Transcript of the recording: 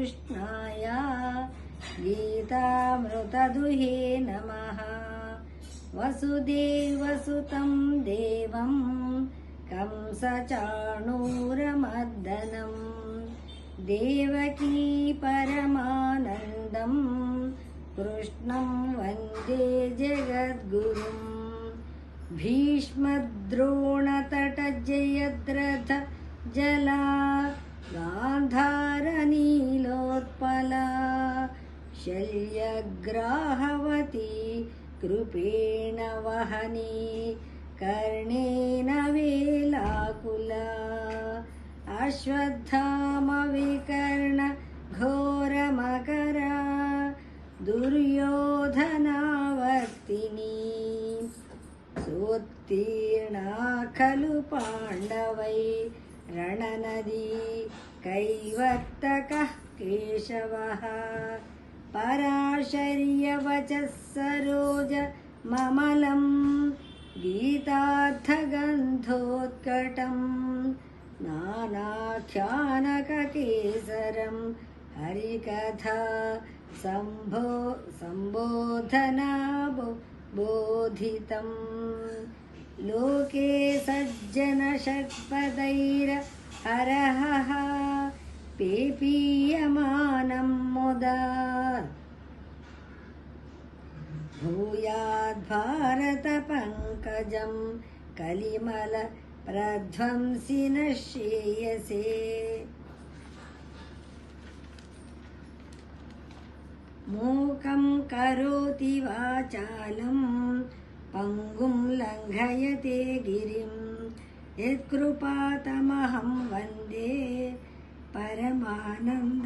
कृष्णाय गीतामृतदुहे नमः। वसुदेवसुतं देवं कंसचाणूरमर्दनं देवकी परमानन्दं कृष्णं वन्दे जगद्गुरुं। भीष्मद्रोणतटजयद्रथ जला गान्धारनीलोत्पला शल्यग्राहवती कृपेण वहनी कर्णेन वेलाकुला। अश्वत्थामविकर्ण घोरमकरा दुर्योधनावर्तिनी सोत्तीर्णा खलु पाण्डवै रणनदी कैवर्तकः केशवः। पराशर्यवचः सरोजममलं गीतार्थगन्धोत्कटं नानाख्यानककेसरं हरिकथा सम्बोधनाबोधितं। लोके सज्जनषट्पदैर्हरः पेपीयमानं मुदा भूयाद्भारतपङ्कजं कलिमलप्रध्वंसिनः श्रेयसे। मूकं करोति वाचालं पङ्गुं लङ्घयते गिरिं यत्कृपातमहं वन्दे परमानन्द